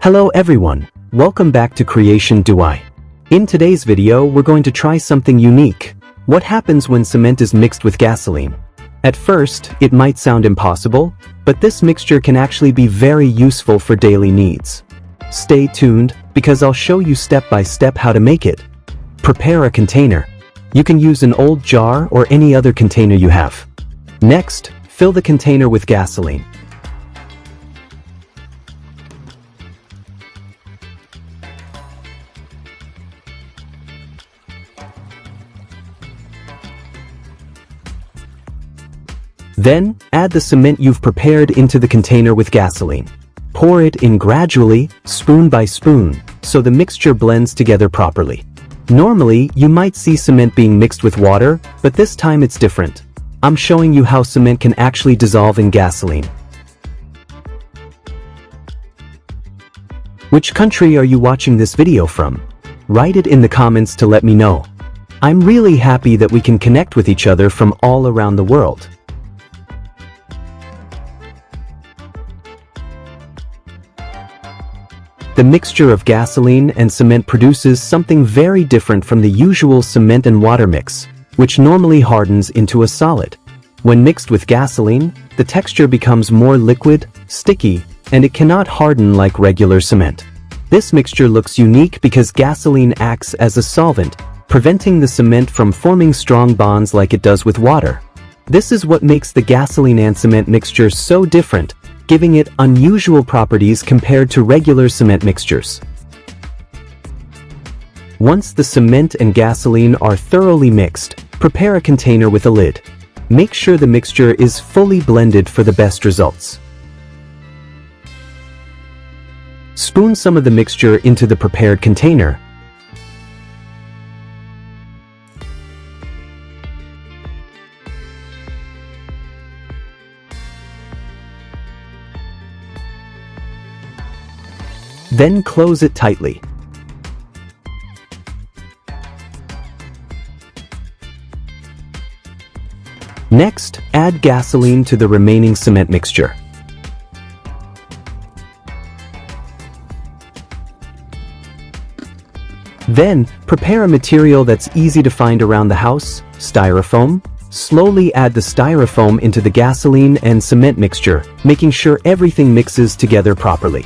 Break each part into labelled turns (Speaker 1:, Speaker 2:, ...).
Speaker 1: Hello everyone, welcome back to Creation DIY. In today's video we're going to try something unique. What happens when cement is mixed with gasoline? At first, it might sound impossible, but this mixture can actually be very useful for daily needs. Stay tuned, because I'll show you step by step how to make it. Prepare a container. You can use an old jar or any other container you have. Next, fill the container with gasoline. Then, add the cement you've prepared into the container with gasoline. Pour it in gradually, spoon by spoon, so the mixture blends together properly. Normally, you might see cement being mixed with water, but this time it's different. I'm showing you how cement can actually dissolve in gasoline. Which country are you watching this video from? Write it in the comments to let me know. I'm really happy that we can connect with each other from all around the world. The mixture of gasoline and cement produces something very different from the usual cement and water mix, which normally hardens into a solid. When mixed with gasoline, the texture becomes more liquid, sticky, and it cannot harden like regular cement. This mixture looks unique because gasoline acts as a solvent, preventing the cement from forming strong bonds like it does with water. This is what makes the gasoline and cement mixture so different, giving it unusual properties compared to regular cement mixtures. Once the cement and gasoline are thoroughly mixed, prepare a container with a lid. Make sure the mixture is fully blended for the best results. Spoon some of the mixture into the prepared container. Then close it tightly. Next, add gasoline to the remaining cement mixture. Then, prepare a material that's easy to find around the house, styrofoam. Slowly add the styrofoam into the gasoline and cement mixture, making sure everything mixes together properly.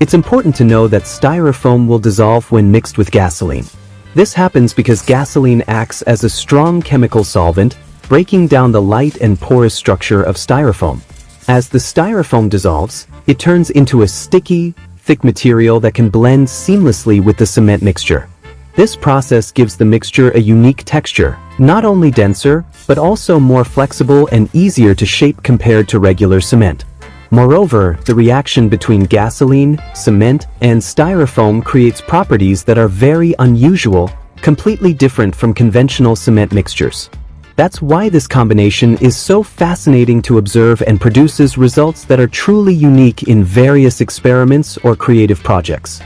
Speaker 1: It's important to know that styrofoam will dissolve when mixed with gasoline. This happens because gasoline acts as a strong chemical solvent, breaking down the light and porous structure of styrofoam. As the styrofoam dissolves, it turns into a sticky, thick material that can blend seamlessly with the cement mixture. This process gives the mixture a unique texture, not only denser, but also more flexible and easier to shape compared to regular cement. Moreover, the reaction between gasoline, cement, and styrofoam creates properties that are very unusual, completely different from conventional cement mixtures. That's why this combination is so fascinating to observe and produces results that are truly unique in various experiments or creative projects.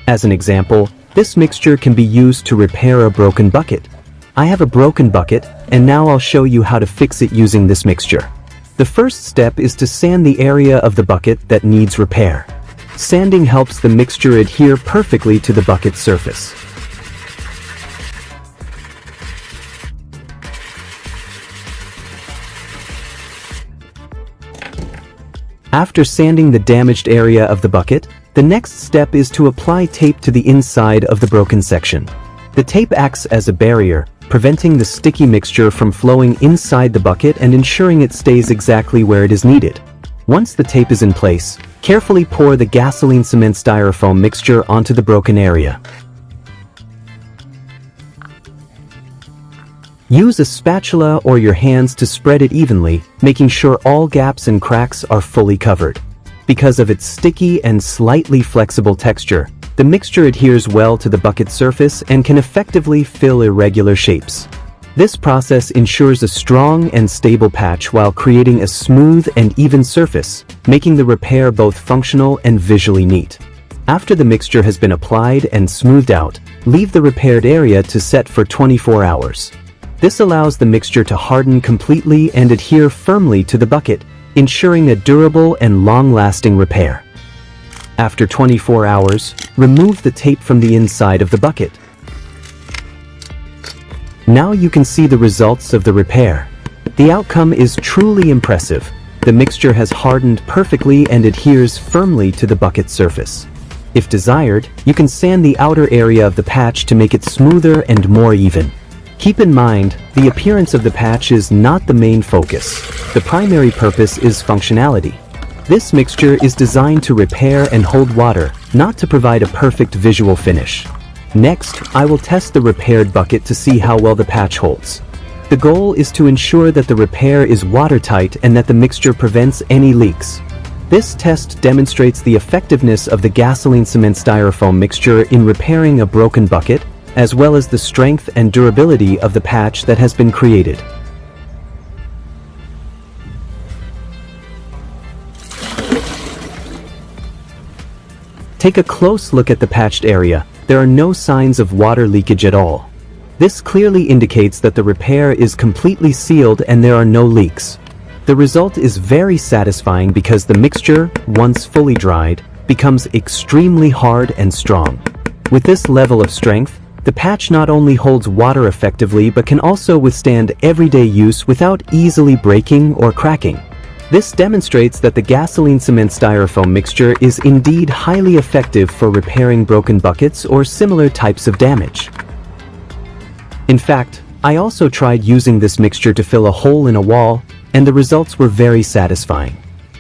Speaker 1: As an example, this mixture can be used to repair a broken bucket. I have a broken bucket, and now I'll show you how to fix it using this mixture. The first step is to sand the area of the bucket that needs repair. Sanding helps the mixture adhere perfectly to the bucket's surface. After sanding the damaged area of the bucket, the next step is to apply tape to the inside of the broken section. The tape acts as a barrier, preventing the sticky mixture from flowing inside the bucket and ensuring it stays exactly where it is needed. Once the tape is in place, carefully pour the gasoline cement styrofoam mixture onto the broken area. Use a spatula or your hands to spread it evenly, making sure all gaps and cracks are fully covered. Because of its sticky and slightly flexible texture, the mixture adheres well to the bucket surface and can effectively fill irregular shapes. This process ensures a strong and stable patch while creating a smooth and even surface, making the repair both functional and visually neat. After the mixture has been applied and smoothed out, leave the repaired area to set for 24 hours. This allows the mixture to harden completely and adhere firmly to the bucket, ensuring a durable and long-lasting repair. After 24 hours, remove the tape from the inside of the bucket. Now you can see the results of the repair. The outcome is truly impressive. The mixture has hardened perfectly and adheres firmly to the bucket surface. If desired, you can sand the outer area of the patch to make it smoother and more even. Keep in mind, the appearance of the patch is not the main focus. The primary purpose is functionality. This mixture is designed to repair and hold water, not to provide a perfect visual finish. Next, I will test the repaired bucket to see how well the patch holds. The goal is to ensure that the repair is watertight and that the mixture prevents any leaks. This test demonstrates the effectiveness of the gasoline cement styrofoam mixture in repairing a broken bucket, as well as the strength and durability of the patch that has been created. Take a close look at the patched area. There are no signs of water leakage at all. This clearly indicates that the repair is completely sealed and there are no leaks. The result is very satisfying because the mixture, once fully dried, becomes extremely hard and strong. With this level of strength, the patch not only holds water effectively but can also withstand everyday use without easily breaking or cracking. This demonstrates that the gasoline cement styrofoam mixture is indeed highly effective for repairing broken buckets or similar types of damage. In fact, I also tried using this mixture to fill a hole in a wall, and the results were very satisfying.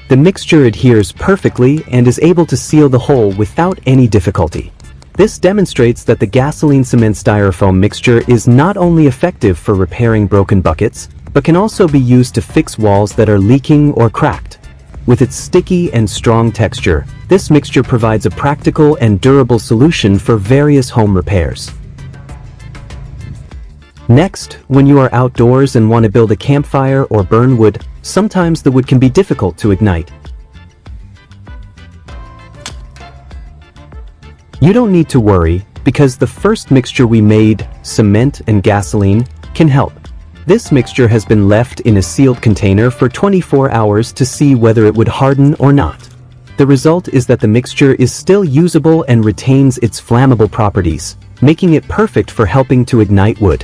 Speaker 1: The mixture adheres perfectly and is able to seal the hole without any difficulty. This demonstrates that the gasoline cement styrofoam mixture is not only effective for repairing broken buckets, but can also be used to fix walls that are leaking or cracked. With its sticky and strong texture, this mixture provides a practical and durable solution for various home repairs. Next, when you are outdoors and want to build a campfire or burn wood, sometimes the wood can be difficult to ignite. You don't need to worry, because the first mixture we made, cement and gasoline, can help. This mixture has been left in a sealed container for 24 hours to see whether it would harden or not. The result is that the mixture is still usable and retains its flammable properties, making it perfect for helping to ignite wood.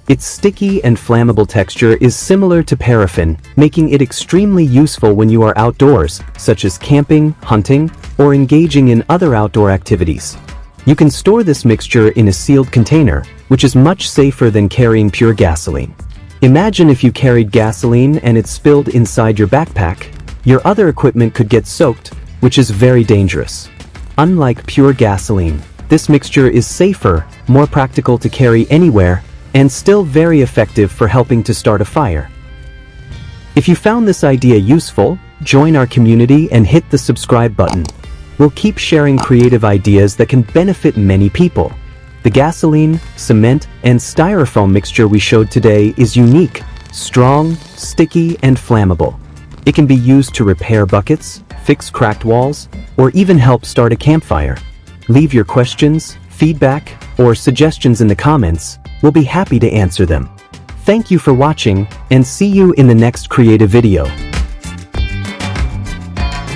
Speaker 1: Its sticky and flammable texture is similar to paraffin, making it extremely useful when you are outdoors, such as camping, hunting, or engaging in other outdoor activities. You can store this mixture in a sealed container, which is much safer than carrying pure gasoline. Imagine if you carried gasoline and it spilled inside your backpack. Your other equipment could get soaked, which is very dangerous. Unlike pure gasoline, this mixture is safer, more practical to carry anywhere, and still very effective for helping to start a fire. If you found this idea useful, join our community and hit the subscribe button. We'll keep sharing creative ideas that can benefit many people. The gasoline, cement, and styrofoam mixture we showed today is unique, strong, sticky, and flammable. It can be used to repair buckets, fix cracked walls, or even help start a campfire. Leave your questions, feedback, or suggestions in the comments. We'll be happy to answer them. Thank you for watching, and see you in the next creative video.